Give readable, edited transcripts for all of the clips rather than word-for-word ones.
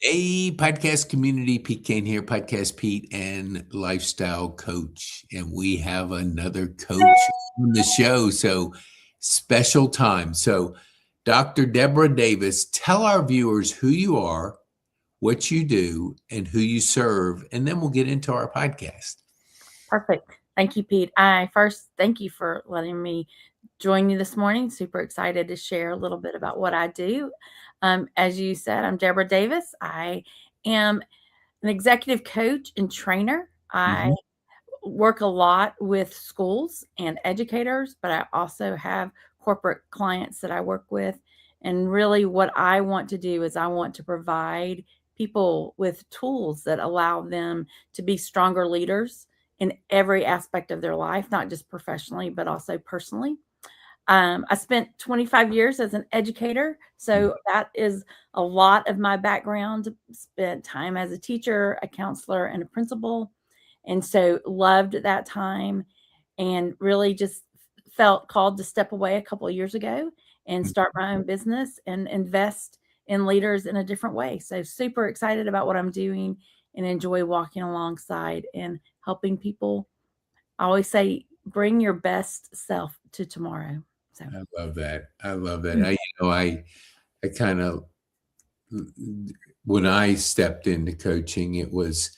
Hey, podcast community, PeteKane here, podcast Pete and lifestyle coach. And we have another coach on the show. So special time. So Dr. Deborah Davis, tell our viewers who you are, what you do, and who you serve, and then we'll get into our podcast. Perfect. Thank you, Pete. I first thank you for letting me join you this morning. Super excited to share a little bit about what I do. As you said, I'm Deborah Davis. I am an executive coach and trainer. I Mhm. work a lot with schools and educators, but I also have corporate clients that I work with. And really, what I want to do is I want to provide people with tools that allow them to be stronger leaders in every aspect of their life, not just professionally, but also personally. I spent 25 years as an educator, so that is a lot of my background. Spent time as a teacher, a counselor, and a principal, and so loved that time and really just felt called to step away a couple of years ago and start my own business and invest in leaders in a different way. So super excited about what I'm doing and enjoy walking alongside and helping people. I always say, bring your best self to tomorrow. So I love that. I love that. I kind of, when I stepped into coaching, it was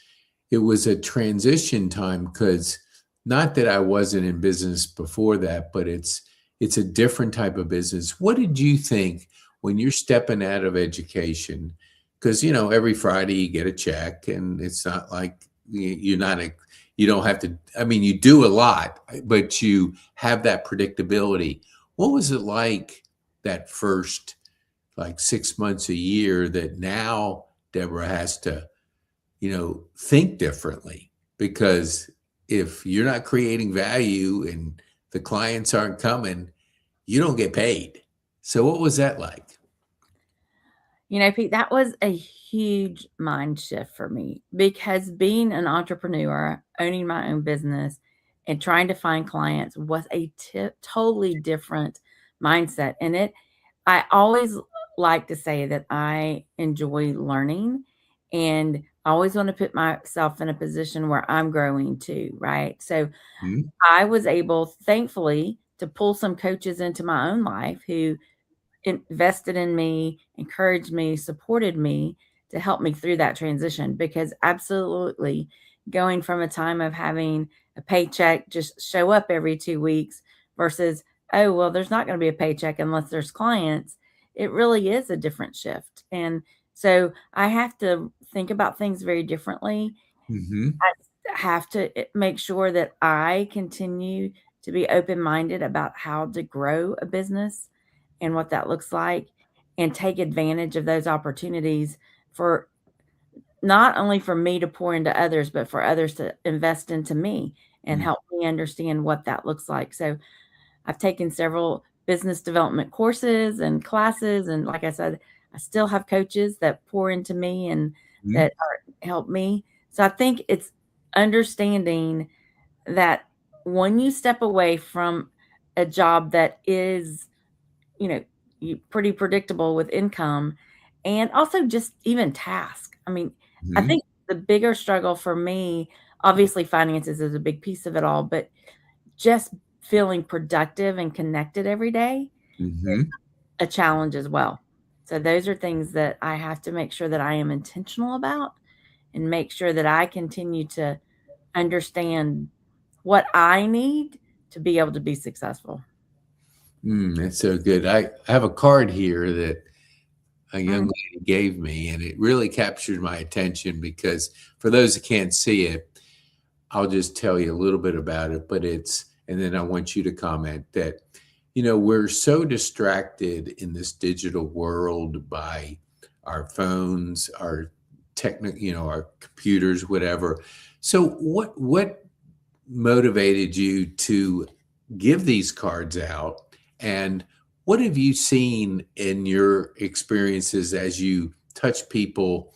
a transition time because not that I wasn't in business before that, but it's a different type of business. What did you think when you're stepping out of education? Because every Friday you get a check, and it's not like you're not a you don't have to. I mean, you do a lot, but you have that predictability. What was it like that first like 6 months a year that now Deborah has to think differently because if you're not creating value and the clients aren't coming, you don't get paid. So what was that like? Pete, that was a huge mind shift for me because being an entrepreneur, owning my own business, and trying to find clients was a totally different mindset. I always like to say that I enjoy learning and I always want to put myself in a position where I'm growing too, right? So Hmm? I was able, thankfully, to pull some coaches into my own life who invested in me, encouraged me, supported me to help me through that transition because absolutely going from a time of having a paycheck just show up every 2 weeks versus, oh, well, there's not going to be a paycheck unless there's clients. It really is a different shift. And so I have to think about things very differently. Hmm. I have to make sure that I continue to be open-minded about how to grow a business and what that looks like and take advantage of those opportunities for not only for me to pour into others, but for others to invest into me and help me understand what that looks like. So I've taken several business development courses and classes. And like I said, I still have coaches that pour into me and Hmm. that help me. So I think it's understanding that when you step away from a job that is, you know, pretty predictable with income and also just even task. I mean, I Hmm. think the bigger struggle for me, obviously finances is a big piece of it all, but just feeling productive and connected every day is Hmm. a challenge as well. So those are things that I have to make sure that I am intentional about and make sure that I continue to understand what I need to be able to be successful. That's so good. I have a card here that a young Mm, lady gave me, and it really captured my attention because for those that can't see it, I'll just tell you a little bit about it, and then I want you to comment that, we're so distracted in this digital world by our phones, our our computers, whatever. So what motivated you to give these cards out? And what have you seen in your experiences as you touch people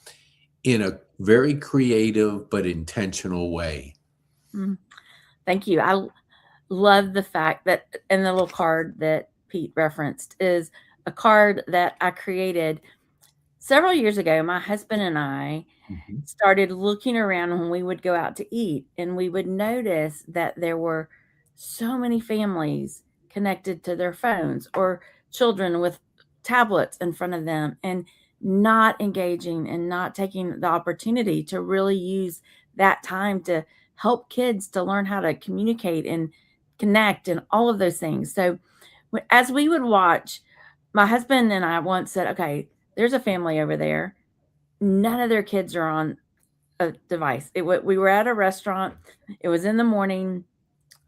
in a very creative but intentional way? mm. Thank you. Love the fact that and the little card that Pete referenced is a card that I created. several years ago, my husband and I Mhm. started looking around when we would go out to eat, and we would notice that there were so many families connected to their phones or children with tablets in front of them and not engaging and not taking the opportunity to really use that time to help kids to learn how to communicate and connect and all of those things. So as we would watch, my husband and I once said, okay, there's a family over there. None of their kids are on a device. We were at a restaurant. It was in the morning,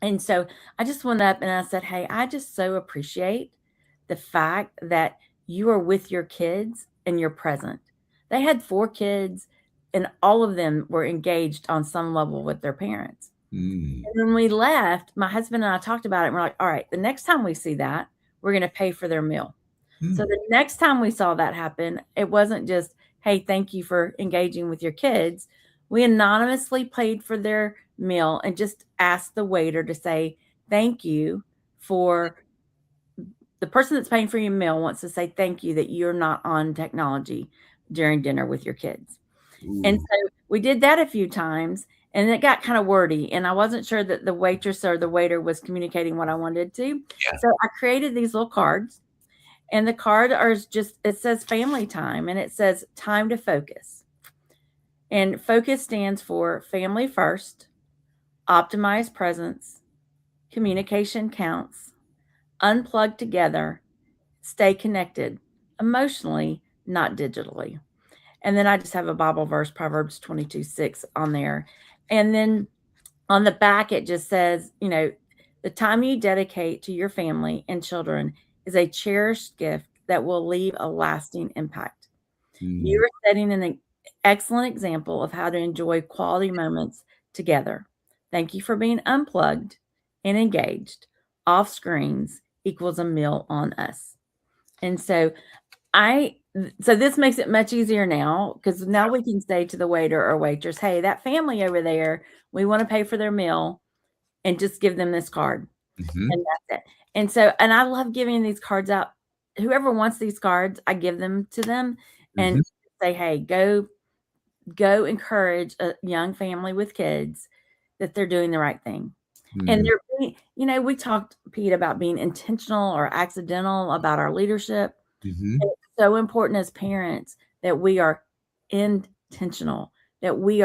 and so I just went up and I said, "Hey, I just so appreciate the fact that you are with your kids and you're present." They had 4 kids, and all of them were engaged on some level with their parents. Mm. And when we left, my husband and I talked about it, and we're like, "All right, the next time we see that, we're gonna pay for their meal." So Mm. the next time we saw that happen, it wasn't just, "Hey, thank you for engaging with your kids." We anonymously paid for their meal and just asked the waiter to say, "Thank you for the person that's paying for your meal wants to say thank you that you're not on technology during dinner with your kids." And Ooh. so we did that a few times, and it got kind of wordy, and I wasn't sure that the waitress or the waiter was communicating what I wanted to. Yeah. So I created these little cards, and the card is just, it says family time and it says time to focus. And focus stands for family first, optimize presence, communication counts, unplug together, stay connected emotionally, not digitally. And then I just have a Bible verse, Proverbs 22:6 on there. And then on the back, it just says, the time you dedicate to your family and children is a cherished gift that will leave a lasting impact. You Mm. are setting an excellent example of how to enjoy quality moments together. Thank you for being unplugged and engaged. Off screens equals a meal on us. And I so this makes it much easier now because now we can say to the waiter or waitress, "Hey, that family over there, we want to pay for their meal," and just give them this card, Mhm. and that's it. And I love giving these cards out. Whoever wants these cards, I give them to them and Mhm. say, "Hey, go encourage a young family with kids that they're doing the right thing." And Mm. they're being, we talked, Pete, about being intentional or accidental about our leadership. Mhm. It's so important as parents that we are intentional, that we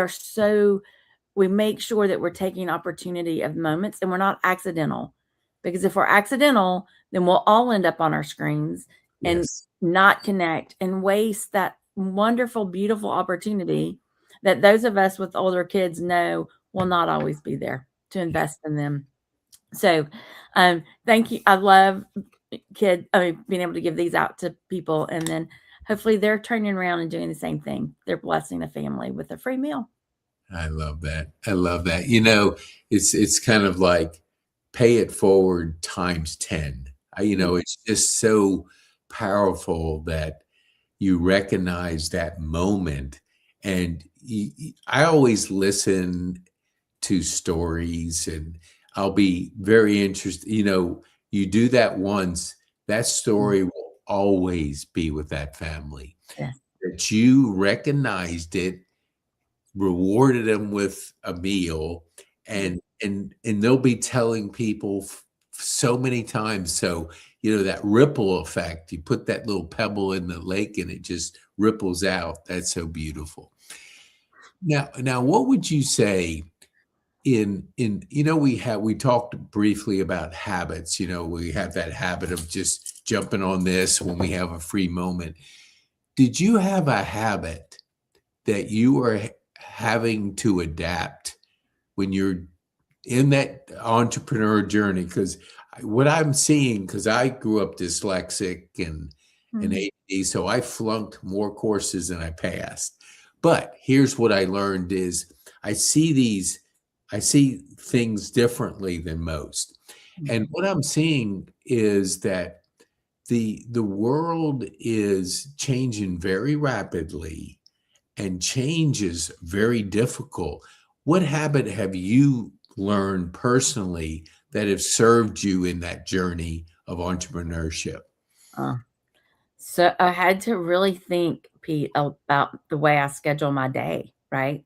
make sure that we're taking opportunity of moments and we're not accidental. Because if we're accidental, then we'll all end up on our screens and Yes. not connect and waste that wonderful, beautiful opportunity that those of us with older kids know will not always be there to invest in them. So, thank you. I love being able to give these out to people, and then hopefully they're turning around and doing the same thing. They're blessing the family with a free meal. I love that. I love that. It's kind of like pay it forward times 10. Yeah. It's just so powerful that you recognize that moment. And I always listen to stories and I'll be very interested. You do that once, that story will always be with that family. Yes. That you recognized it, rewarded them with a meal, and they'll be telling people so many times. So, that ripple effect, you put that little pebble in the lake and it just ripples out. That's so beautiful. Now, what would you say in we talked briefly about habits. We have that habit of just jumping on this when we have a free moment. Did you have a habit that you are having to adapt when you're in that entrepreneur journey? Because what I'm seeing, because I grew up dyslexic and Mhm. ADD, so I flunked more courses than I passed. But here's what I learned is I see these, I see things differently than most. And Mhm. what I'm seeing is that the world is changing very rapidly and change is very difficult. What habit have you learned personally that have served you in that journey of entrepreneurship? Uh, so I had to really think, Pete, about the way I schedule my day, right?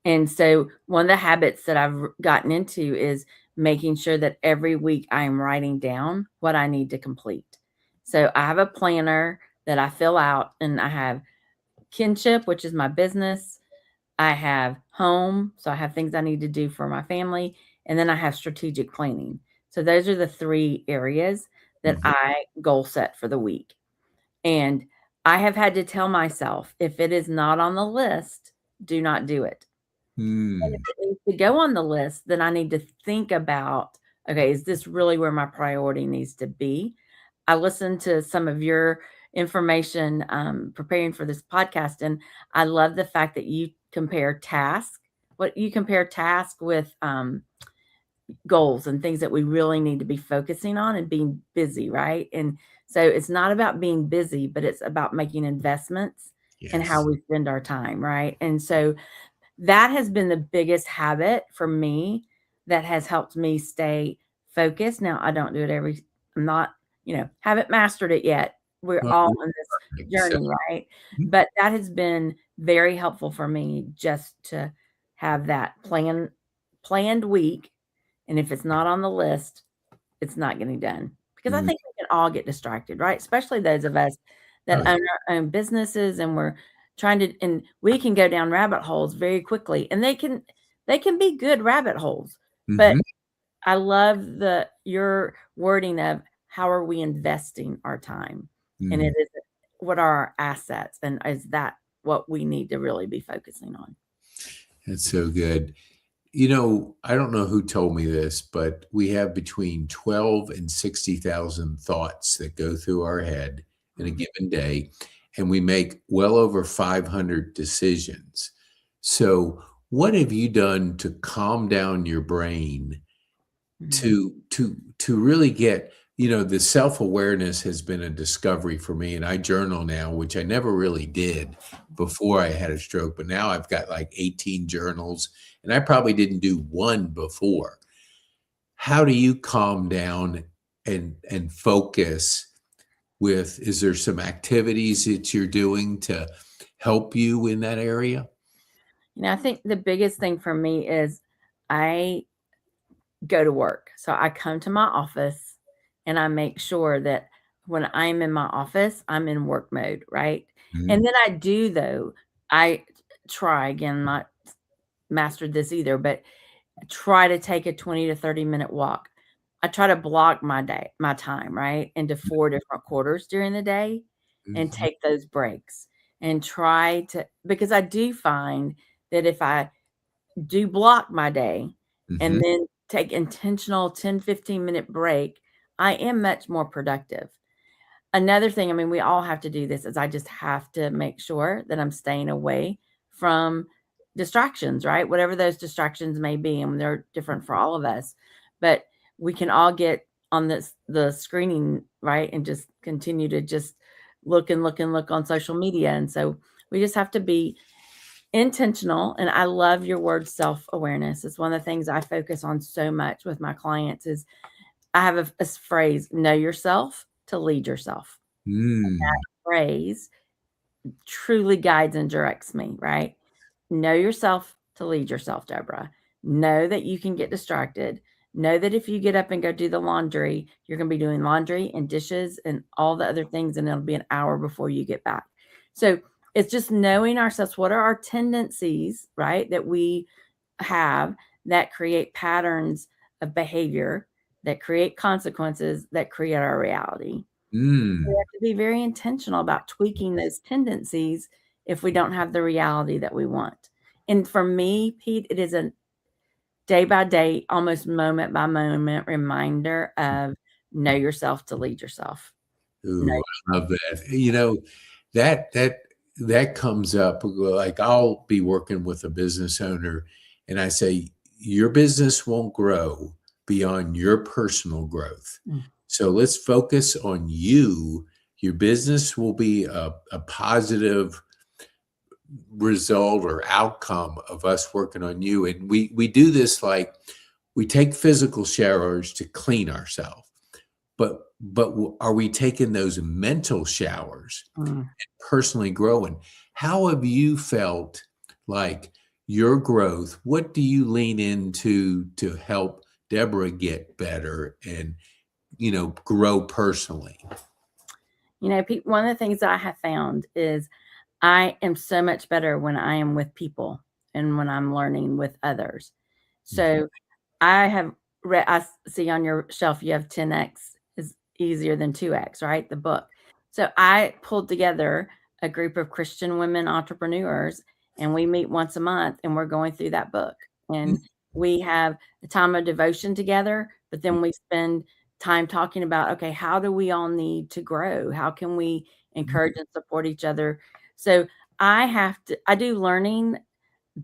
And so one of the habits that I've gotten into is making sure that every week I am writing down what I need to complete. So I have a planner that I fill out, and I have kinship, which is my business. I have home, so I have things I need to do for my family, and then I have strategic planning. So those are the 3 areas that Mhm. I goal set for the week. And I have had to tell myself, if it is not on the list, do not do it. And if Mm. it needs to go on the list, then I need to think about, okay, is this really where my priority needs to be? I listened to some of your information preparing for this podcast, and I love the fact that you compare task with goals and things that we really need to be focusing on and being busy, right? And so it's not about being busy, but it's about making investments in how Yes. we spend our time, right? And so that has been the biggest habit for me that has helped me stay focused. Now, I don't do it I'm not, haven't mastered it yet. We're Well, all you're on this perfect. So, journey, right? mhm. But that has been very helpful for me just to have that planned week. And if it's not on the list, it's not getting done. Because I Mm. think we can all get distracted, right? Especially those of us Oh, that own our own businesses, and we're trying to, and we can go down rabbit holes very quickly, and they can be good rabbit holes. But mhm. I love your wording of how are we investing our time? And it Mm. is, what are our assets? And is that what we need to really be focusing on? That's so good. I don't know who told me this, but we have between 12 and 60,000 thoughts that go through our head in a Mhm. given day, and we make well over 500 decisions. So, what have you done to calm down your brain Mhm. to really get, the self-awareness has been a discovery for me, and I journal now, which I never really did before I had a stroke, but now I've got like 18 journals, and I probably didn't do one before. How do you calm down and focus is there some activities that you're doing to help you in that area? I think the biggest thing for me is I go to work. So I come to my office and I make sure that when I'm in my office, I'm in work mode, right? And Mm, then I do, though, I try again, not mastered this either, but try to take a 20 to 30-minute walk. I try to block my time, right, into 4 different quarters during the day and mhm, take those breaks and try to, because I do find that if I do block my day and mhm, then take intentional 10, 15-minute break, I am much more productive. Another thing, I mean, we all have to do this, is I just have to make sure that I'm staying away from distractions, right? Whatever those distractions may be, and they're different for all of us. But we can all get on the screening, right? And just continue to just look and look and look on social media. And so we just have to be intentional. And I love your word self-awareness. It's one of the things I focus on so much with my clients is I have a phrase, know yourself to lead yourself. mm, Phrase truly guides and directs me, right? Know yourself to lead yourself, Deborah. Know that you can get distracted. Know that if you get up and go do the laundry, you're going to be doing laundry and dishes and all the other things, and it'll be an hour before you get back. So it's just knowing ourselves. What are our tendencies, right, that we have that create patterns of behavior, that create consequences, that create our reality? We mm. have to be very intentional about tweaking those tendencies if we don't have the reality that we want. And for me, Pete, it is a day by day, almost moment by moment reminder of know yourself to lead yourself. Know Ooh, I love that. That comes up, like, I'll be working with a business owner, and I say, "Your business won't grow beyond your personal growth. Mm. So let's focus on you. Your business will be a positive result or outcome of us working on you." And we do this, like, we take physical showers to clean ourselves, but are we taking those mental showers Mm. personally growing? How have you felt like your growth? What do you lean into to help Deborah get better and, grow personally? One of the things I have found is I am so much better when I am with people and when I'm learning with others. Mhm. So I have read, see on your shelf, you have 10X is easier than 2X, right? The book. So I pulled together a group of Christian women entrepreneurs, and we meet once a month and we're going through that book. And we have a time of devotion together, but then we spend time talking about, okay, how do we all need to grow? How can we encourage and support each other? So I do learning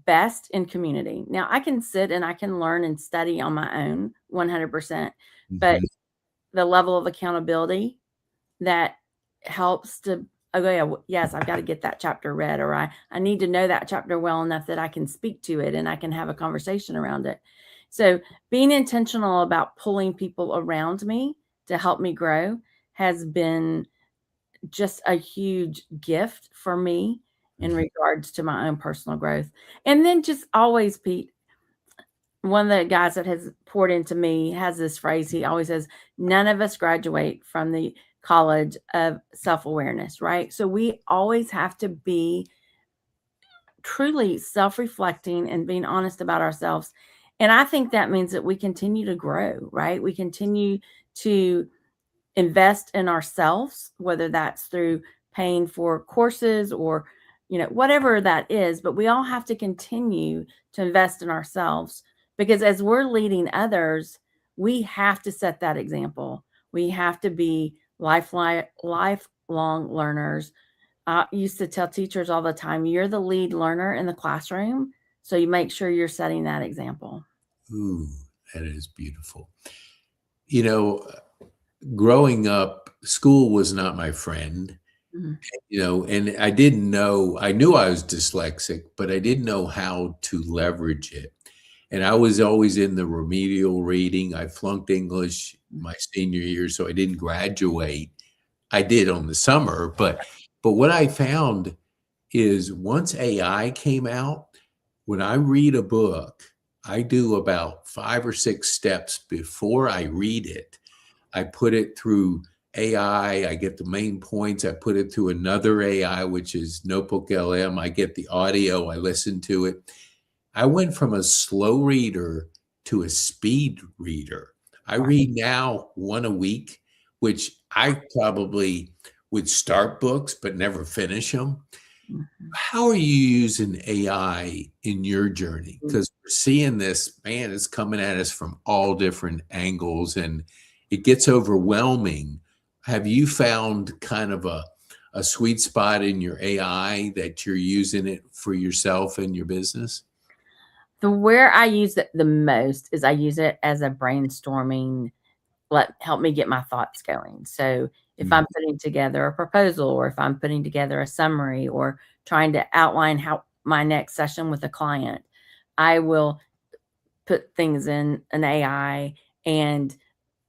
best in community. Now I can sit and I can learn and study on my own 100%, but Mhm. the level of accountability that helps to, oh yeah, yes, I've got to get that chapter read, or I need to know that chapter well enough that I can speak to it and I can have a conversation around it. So being intentional about pulling people around me to help me grow has been just a huge gift for me in Mhm. regards to my own personal growth. And then just always, Pete, one of the guys that has poured into me has this phrase. He always says, none of us graduate from the college of self-awareness, right? So we always have to be truly self-reflecting and being honest about ourselves. And I think that means that we continue to grow, right? We continue to invest in ourselves, whether that's through paying for courses or, whatever that is. But we all have to continue to invest in ourselves, because as we're leading others, we have to set that example. We have to be lifelong learners. I used to tell teachers all the time, you're the lead learner in the classroom. So you make sure you're setting that example. Ooh, that is beautiful. You know, growing up, school was not my friend, Mhm. and I didn't know, I knew I was dyslexic, but I didn't know how to leverage it. And I was always in the remedial reading. I flunked English my senior year, so I didn't graduate. I did on the summer, but what I found is once AI came out, when I read a book, I do about 5 or 6 steps before I read it. I put it through AI, I get the main points, I put it through another AI, which is Notebook LM, I get the audio, I listen to it. I went from a slow reader to a speed reader. I read now one a week, which I probably would start books but never finish them. Mhm. How are you using AI in your journey? Because we're seeing this, man, it's coming at us from all different angles and it gets overwhelming. Have you found kind of a sweet spot in your AI that you're using it for yourself and your business? Where I use it the most is I use it as a brainstorming, help me get my thoughts going. So if Mm, I'm putting together a proposal, or if I'm putting together a summary, or trying to outline how my next session with a client, I will put things in an AI and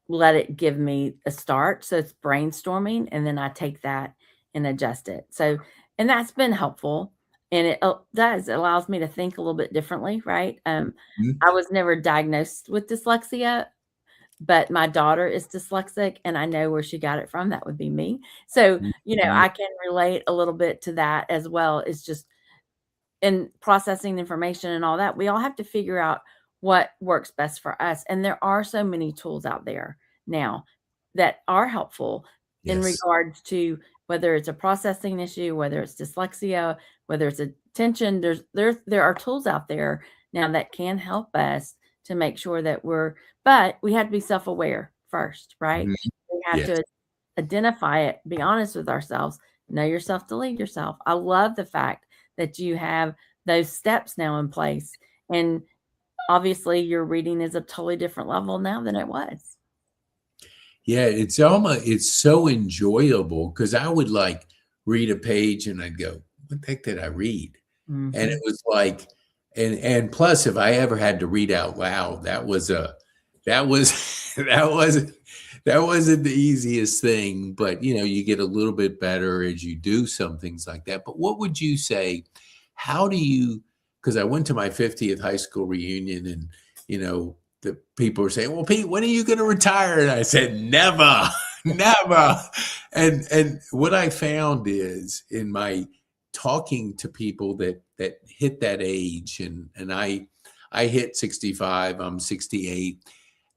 let it give me a start. So it's brainstorming, and then I take that and adjust it. So, and that's been helpful. And it allows me to think a little bit differently, right? mm, I was never diagnosed with dyslexia, but my daughter is dyslexic and I know where she got it from. That would be me. So, mm. I can relate a little bit to that as well. It's just in processing information and all that, we all have to figure out what works best for us. And there are so many tools out there now that are helpful in Yes. regards to whether it's a processing issue, whether it's dyslexia, whether it's attention. There are tools out there now that can help us to make sure that but we have to be self-aware first, right? Mhm. We have Yes. to identify it, be honest with ourselves, know yourself to lead yourself. I love the fact that you have those steps now in place. And obviously, your reading is a totally different level now than it was. Yeah, it's so enjoyable because I would, like, read a page and I'd go, "What the heck did I read?" And it Mhm. was like and plus, if I ever had to read out loud, that was that was That wasn't the easiest thing, but you get a little bit better as you do some things like that. But what would you say? How do you? Because I went to my 50th high school reunion, and the people were saying, "Well, Pete, when are you going to retire?" And I said, "Never, never." And what I found is in my talking to people that hit that age, and I hit 65, I'm 68,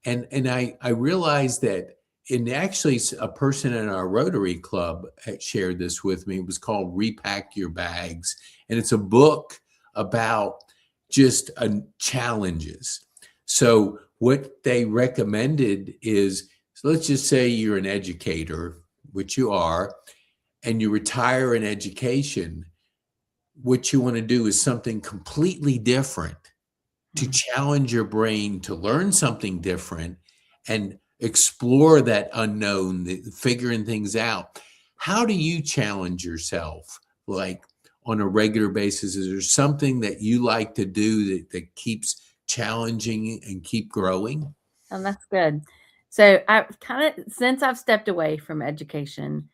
and I realized that, and actually a person in our Rotary Club had shared this with me. It was called Repack Your Bags, and it's a book about just challenges. So what they recommended is, so let's just say you're an educator, which you are, and you retire in education. What you want to do is something completely different, to challenge your brain to learn something different and explore that unknown, figuring things out. How do you challenge yourself, like, on a regular basis? Is there something that you like to do that keeps challenging and keep growing? And that's good. So I've since I've stepped away from education,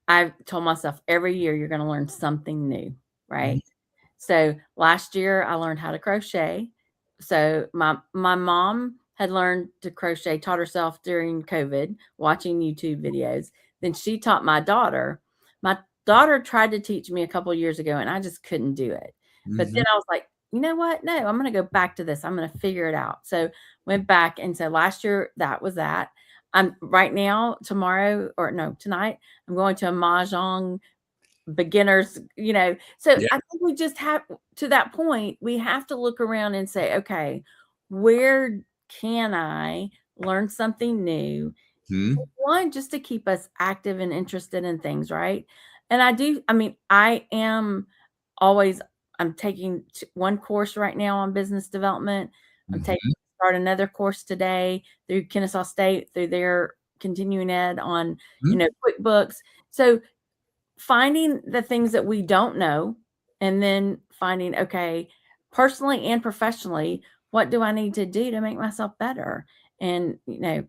I've told myself every year you're going to learn something new, Mhm. right? So last year I learned how to crochet. So my mom had learned to crochet, taught herself during COVID, watching YouTube videos. Then she taught my daughter. My daughter tried to teach me a couple years ago, and I just couldn't do it. But then Mhm. I was like, you know what? No, I'm going to go back to this. I'm going to figure it out. So went back, and so last year that was that. I'm right now, tomorrow, or no, tonight, I'm going to a mahjong beginners, so Yeah. I think we just have, to that point, we have to look around and say, okay, where can I learn something new? Mhm. One, just to keep us active and interested in things, right? And I am always, I'm taking one course right now on business development. I'm taking Mhm. start another course today through Kennesaw State, through their continuing ed on, Mhm. QuickBooks. So finding the things that we don't know, and then finding, okay, personally and professionally, what do I need to do to make myself better? And,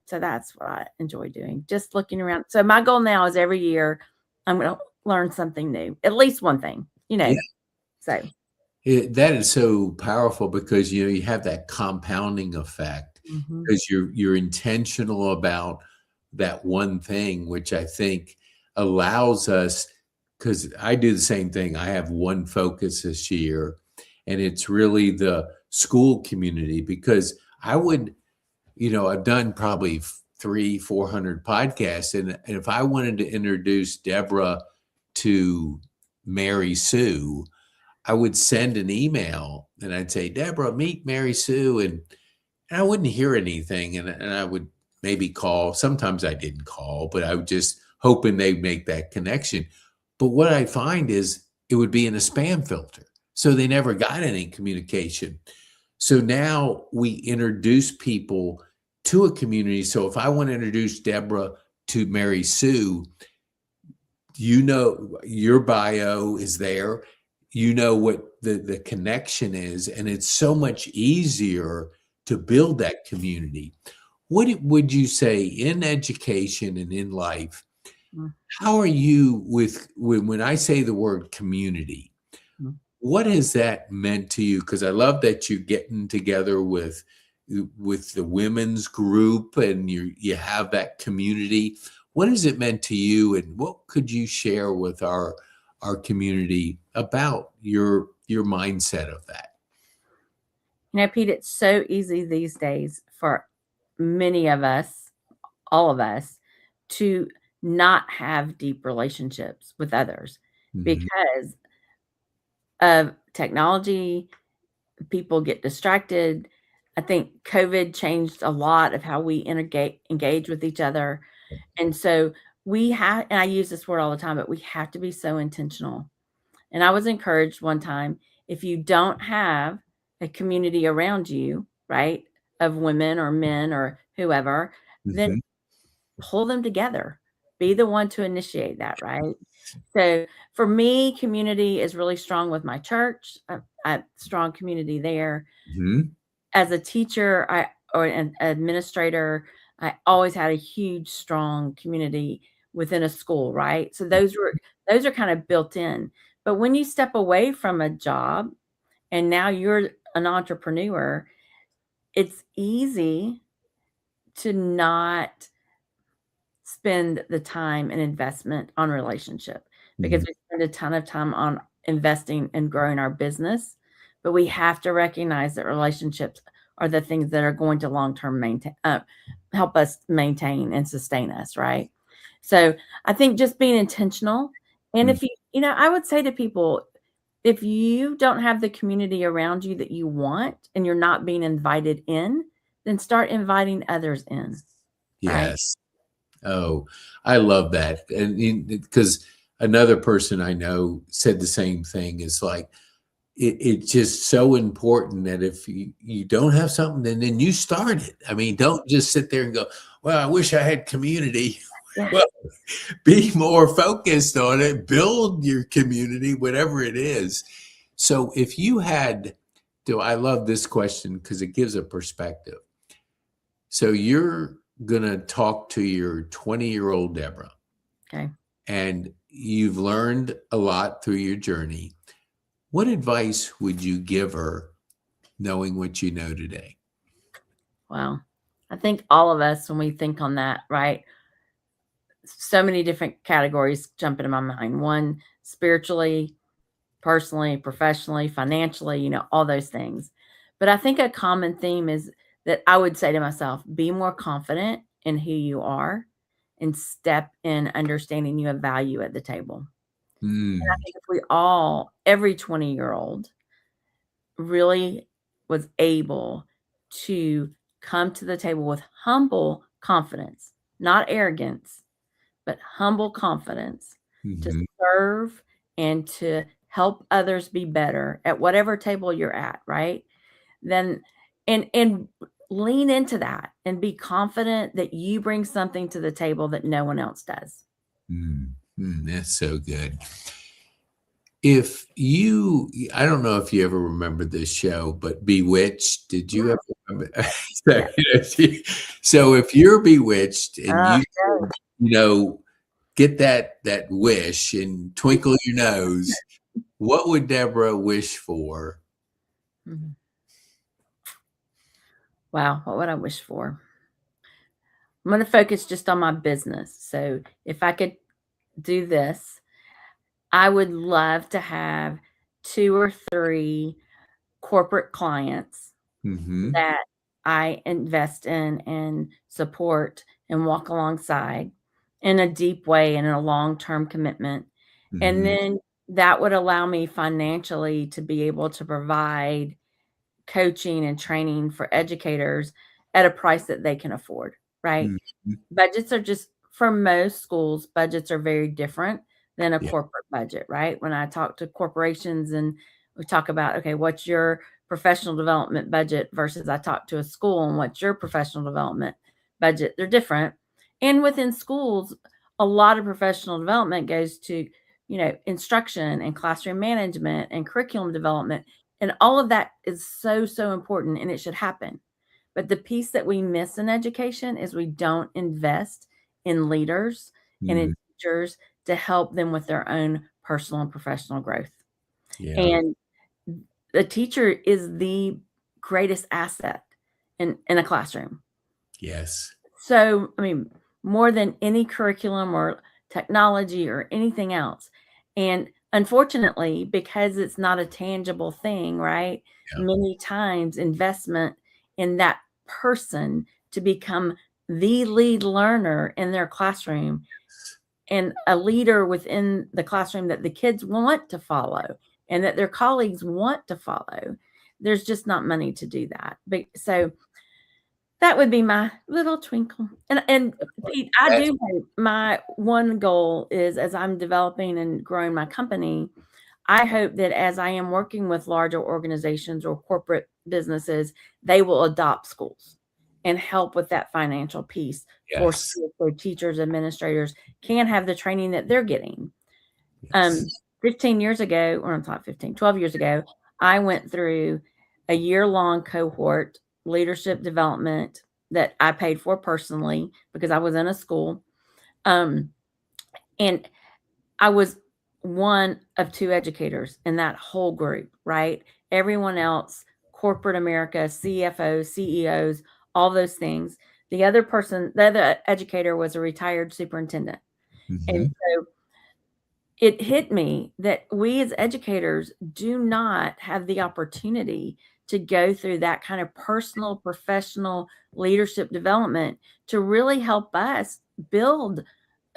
so that's what I enjoy doing, just looking around. So my goal now is every year I'm going to learn something new, at least one thing, Yeah. so. That is so powerful because you have that compounding effect, Mhm. because you're intentional about that one thing, which I think allows us. Because I do the same thing. I have one focus this year, and it's really the school community, because I've done probably three, 400 podcasts, and if I wanted to introduce Deborah to Mary Sue, I would send an email and I'd say, Deborah, meet Mary Sue. And I wouldn't hear anything. And I would maybe call. Sometimes I didn't call, but I would just hoping they'd make that connection. But what I find is it would be in a spam filter. So they never got any communication. So now we introduce people to a community. So if I want to introduce Deborah to Mary Sue, your bio is there, what the connection is, and it's so much easier to build that community. Would you say, in education and in life, Mm, how are you with when I say the word community, mm. what has that meant to you? Because I love that you're getting together with the women's group, and you have that community. What has it meant to you, and what could you share with our community about your mindset of that? Pete, it's so easy these days for many of us, all of us, to not have deep relationships with others Mhm. because of technology. People get distracted. I think COVID changed a lot of how we engage with each other. And so we have, and I use this word all the time, but we have to be so intentional. And I was encouraged one time, if you don't have a community around you, right, of women or men or whoever, then Mhm. pull them together. Be the one to initiate that, right? So for me, community is really strong with my church. I strong community there. Mhm. As a teacher, or an administrator, I always had a huge, strong community within a school, right? So those are kind of built in. But when you step away from a job and now you're an entrepreneur, it's easy to not spend the time and investment on relationship because Mhm. we spend a ton of time on investing and growing our business. But we have to recognize that relationships are the things that are going to long-term maintain, help us maintain and sustain us, right? So I think just being intentional. And Mm. if I would say to people, if you don't have the community around you that you want and you're not being invited in, then start inviting others in, right? Yes. Oh, I love that. And because another person I know said the same thing. It's like, it's just so important that if you don't have something, then you start it. I mean, don't just sit there and go, well, I wish I had community. Yeah. Well, be more focused on it, build your community, whatever it is. So if you had, I love this question because it gives a perspective. So you're going to talk to your 20-year-old Deborah, Okay. and you've learned a lot through your journey. What advice would you give her knowing what you know today? Wow. I think all of us, when we think on that, right? So many different categories jump into my mind. One, spiritually, personally, professionally, financially, all those things. But I think a common theme is that I would say to myself, be more confident in who you are and step in understanding you have value at the table. And I Mm, think if every 20-year-old really was able to come to the table with humble confidence, not arrogance, but humble confidence to mhm, serve and to help others be better at whatever table you're at, right? Then and lean into that and be confident that you bring something to the table that no one else does. that's so good. If you, I don't know if you ever remember this show, but Bewitched, did you Yeah. ever remember? Yeah. So if you're bewitched and Oh, you, you know, get that wish and twinkle your nose, what would Deborah wish for? mhm. Wow, what would I wish for? I'm going to focus just on my business. So if I could do this, I would love to have 2 or 3 corporate clients Hmm. that I invest in and support and walk alongside in a deep way and in a long-term commitment. And Hmm. then that would allow me financially to be able to provide coaching and training for educators at a price that they can afford, right? Hmm. Budgets are just for most schools, budgets are very different than a Yeah. corporate budget, right? When I talk to corporations and we talk about, okay, what's your professional development budget versus I talk to a school and what's your professional development budget? They're different. And within schools, a lot of professional development goes to, instruction and classroom management and curriculum development. And all of that is so, so important and it should happen. But the piece that we miss in education is we don't invest in leaders and in Mm, teachers to help them with their own personal and professional growth. yeah. And the teacher is the greatest asset in a classroom. Yes. So, I mean, more than any curriculum or technology or anything else. And unfortunately, because it's not a tangible thing, right? Yeah. Many times investment in that person to become the lead learner in their classroom and a leader within the classroom that the kids want to follow and that their colleagues want to follow. There's just not money to do that. But so that would be my little twinkle. And Pete, I That's do hope my one goal is as I'm developing and growing my company, I hope that as I am working with larger organizations or corporate businesses, they will adopt schools and help with that financial piece for yes. schools so teachers, administrators can have the training that they're getting. Yes. 15 years ago, or I'm not 15, 12 years ago, I went through a year-long cohort leadership development. that I paid for personally because I was in a school. Um, and I was one of two educators in that whole group, right? Everyone else, corporate America, CFOs, CEOs, all those things. The other person, the other educator was a retired superintendent. And Mhm. so it hit me that we as educators do not have the opportunity to go through that kind of personal, professional leadership development to really help us build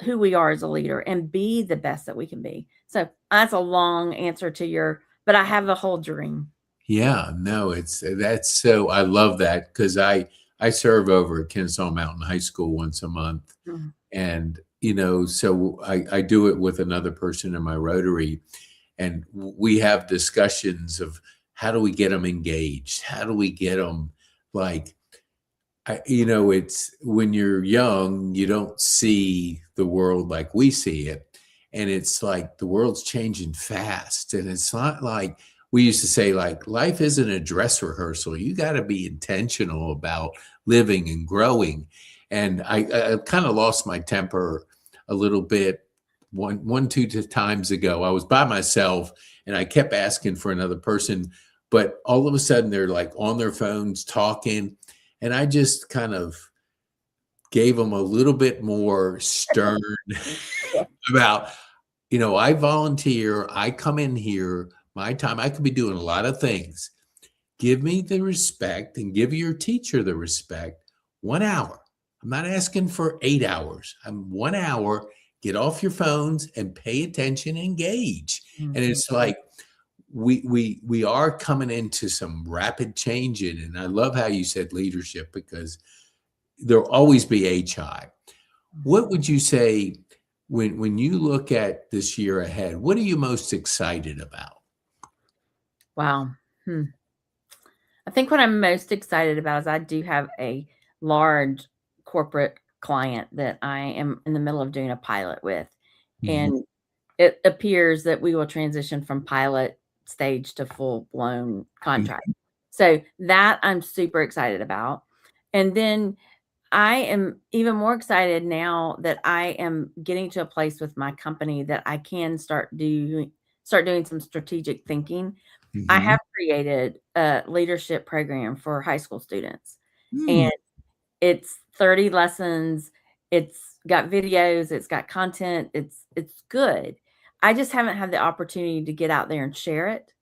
who we are as a leader and be the best that we can be. So that's a long answer to your, but I have a whole dream. Yeah, no, that's so I love that because I serve over at Kennesaw Mountain High School once a month. Mm. And, so I do it with another person in my Rotary, and we have discussions of how do we get them engaged? How do we get them like, it's when you're young, you don't see the world like we see it. And it's like the world's changing fast. And it's not like we used to say, like, life isn't a dress rehearsal. You got to be intentional about living and growing. And I kind of lost my temper a little bit two times ago. I was by myself and I kept asking for another person, but all of a sudden they're like on their phones talking, and I just kind of gave them a little bit more stern about, I volunteer, I come in here, my time, I could be doing a lot of things. Give me the respect and give your teacher the respect. 1 hour. I'm not asking for 8 hours. I'm 1 hour. Get off your phones and pay attention, engage. And Mhm. it's like we are coming into some rapid changing. And I love how you said leadership, because there'll always be HI. What would you say when you look at this year ahead? What are you most excited about? Wow. Hmm. I think what I'm most excited about is I do have a large corporate client that I am in the middle of doing a pilot with. Mhm. And it appears that we will transition from pilot stage to full blown contract. Mhm. So that I'm super excited about. And then I am even more excited now that I am getting to a place with my company that I can start doing some strategic thinking. I have Mhm. created a leadership program for high school students, Mm. and it's 30 lessons, it's got videos, it's got content, it's good. I just haven't had the opportunity to get out there and share it.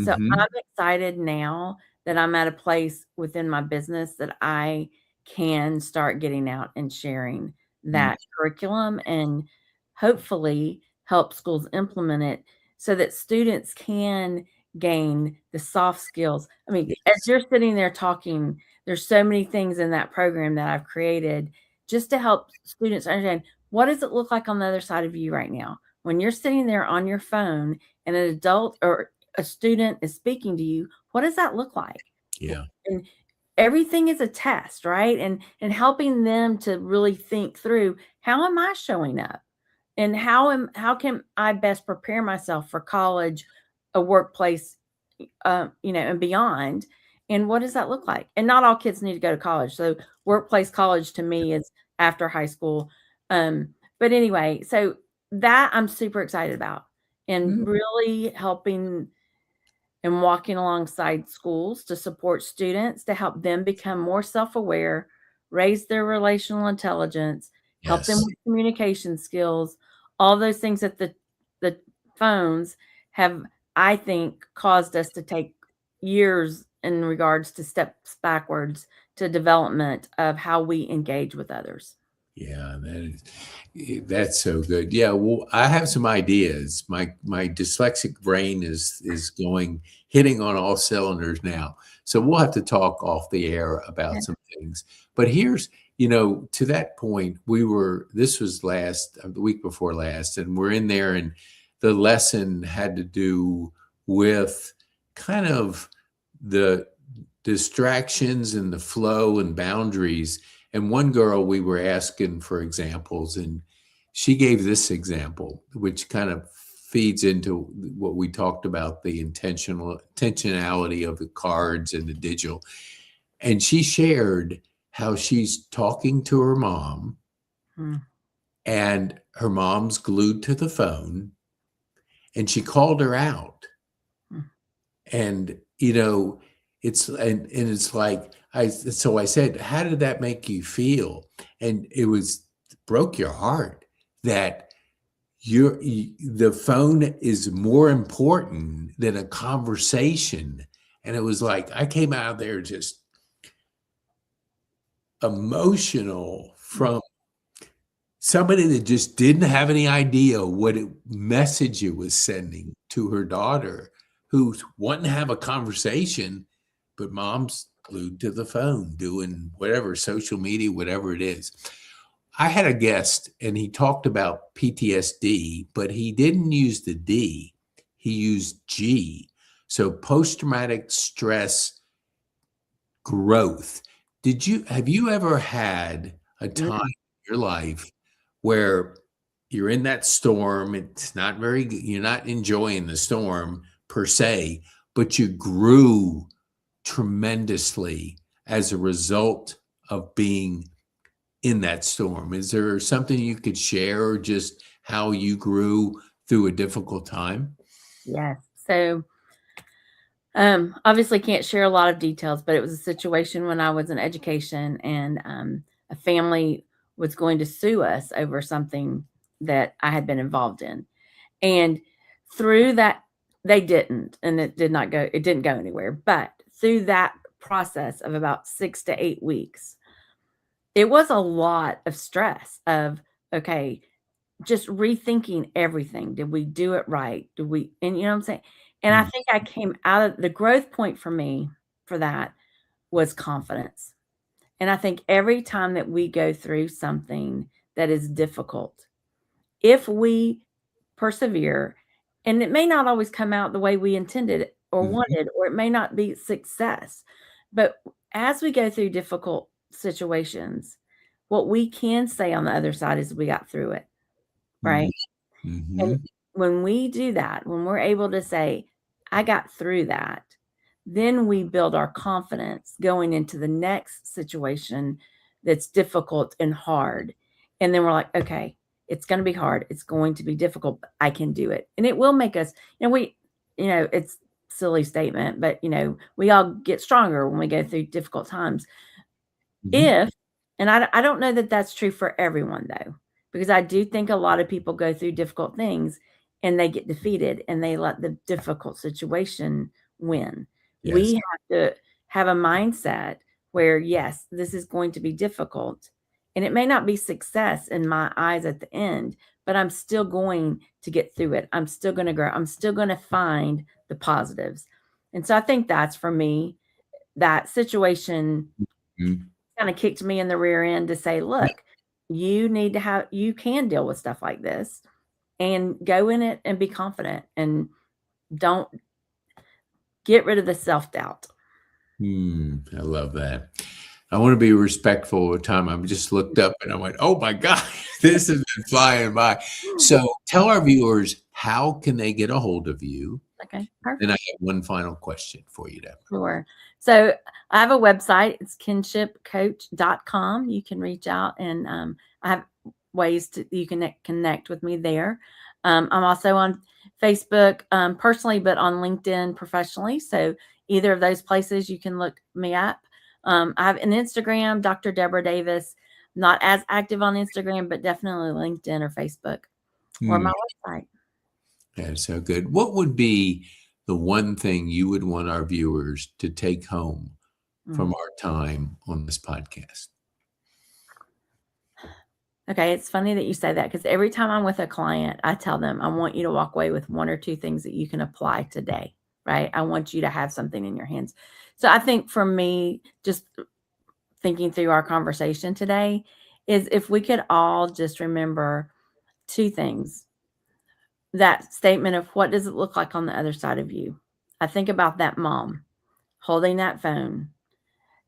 So I'm Mhm. excited now that I'm at a place within my business that I can start getting out and sharing Mm. that curriculum and hopefully help schools implement it so that students can gain the soft skills. I mean, as Yes. you're sitting there talking, there's so many things in that program that I've created just to help students understand what does it look like on the other side of you right now? When you're sitting there on your phone and an adult or a student is speaking to you, what does that look like? Yeah. And everything is a test, right? And helping them to really think through, how am I showing up? And how can I best prepare myself for college, a workplace, and beyond? And what does that look like? And not all kids need to go to college. So workplace college to me is after high school. But anyway, so that I'm super excited about and Mm. really helping and walking alongside schools to support students to help them become more self-aware, raise their relational intelligence, help them Yes. with communication skills, all those things that the phones have, I think, caused us to take years in regards to steps backwards to development of how we engage with others. Yeah, that's so good. Yeah, well, I have some ideas. My dyslexic brain is hitting on all cylinders now. So we'll have to talk off the air Yeah. about some things. But here's, to that point, this was the week before last, and we're in there, and the lesson had to do with kind of the distractions and the flow and boundaries. And one girl, we were asking for examples, and she gave this example, which kind of feeds into what we talked about, the intentionality of the cards and the digital. And she shared how she's talking to her mom Mm. and her mom's glued to the phone, and she called her out. Mm. And it's like I said, how did that make you feel? And it broke your heart that the phone is more important than a conversation. And it was like I came out of there just emotional from somebody that just didn't have any idea what message it was sending to her daughter, who's wanting to have a conversation, but mom's glued to the phone doing whatever, social media, whatever it is. I had a guest and he talked about PTSD, but he didn't use the D, he used G. So post-traumatic stress growth. Have you ever had a time in your life where you're in that storm? It's not very good. You're not enjoying the storm per se, but you grew tremendously as a result of being in that storm. Is there something you could share, or just how you grew through a difficult time? Yes. So, obviously can't share a lot of details, but it was a situation when I was in education and a family was going to sue us over something that I had been involved in. And through that, they didn't, and it didn't go anywhere. But through that process of about 6 to 8 weeks, it was a lot of stress of, okay, just rethinking everything. Did we do it right? And you know what I'm saying? And I think I came out of the growth point for me for that was confidence. And I think every time that we go through something that is difficult, if we persevere, and it may not always come out the way we intended or Mhm. wanted, or it may not be success. But as we go through difficult situations, what we can say on the other side is we got through it, right? And Mhm. when we do that, when we're able to say, I got through that, then we build our confidence going into the next situation that's difficult and hard. And then we're like, okay, it's going to be hard. It's going to be difficult, but I can do it. And it will make us, it's a silly statement, but we all get stronger when we go through difficult times. Mhm. If and I don't know that that's true for everyone, though, because I do think a lot of people go through difficult things and they get defeated and they let the difficult situation win. Yes. We have to have a mindset where, yes, this is going to be difficult, and it may not be success in my eyes at the end, but I'm still going to get through it. I'm still gonna grow. I'm still gonna find the positives. And so I think that's for me, that situation Mhm. kinda kicked me in the rear end to say, "Look, you can deal with stuff like this and go in it and be confident and don't get rid of the self-doubt." I love that. I want to be respectful of time. I just looked up and I went, "Oh my God, this has been flying by." So tell our viewers, how can they get a hold of you? Okay, Then I perfect. have one final question for you, Deborah. Sure. So I have a website. It's kinshipcoach.com. You can reach out and I have ways to you can connect with me there. I'm also on Facebook personally, but on LinkedIn professionally. So either of those places you can look me up. I have an Instagram, Dr. Deborah Davis. Not as active on Instagram, but definitely LinkedIn or Facebook or Hmm, my website. that's so good. What would be the one thing you would want our viewers to take home Mm. from our time on this podcast? Okay, it's funny that you say that because every time I'm with a client, I tell them, I want you to walk away with one or two things that you can apply today, right? I want you to have something in your hands. So I think for me, just thinking through our conversation today, is if we could all just remember two things, that statement of what does it look like on the other side of you? I think about that mom holding that phone.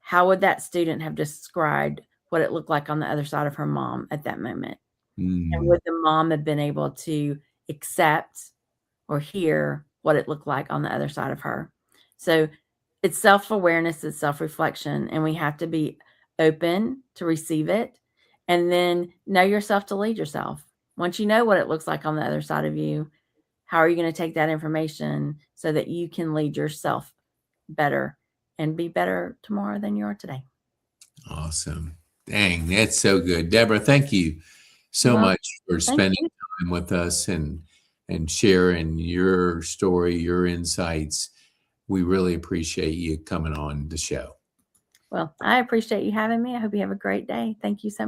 How would that student have described what it looked like on the other side of her mom at that moment? And Hmm. would the mom have been able to accept or hear what it looked like on the other side of her? So it's self-awareness, it's self-reflection, and we have to be open to receive it, and then know yourself to lead yourself. Once you know what it looks like on the other side of you, how are you going to take that information so that you can lead yourself better and be better tomorrow than you are today? Awesome. Dang, that's so good. Deborah, thank you so Well, much for thank spending you. time with us and sharing your story, your insights. We really appreciate you coming on the show. Well, I appreciate you having me. I hope you have a great day. Thank you so much.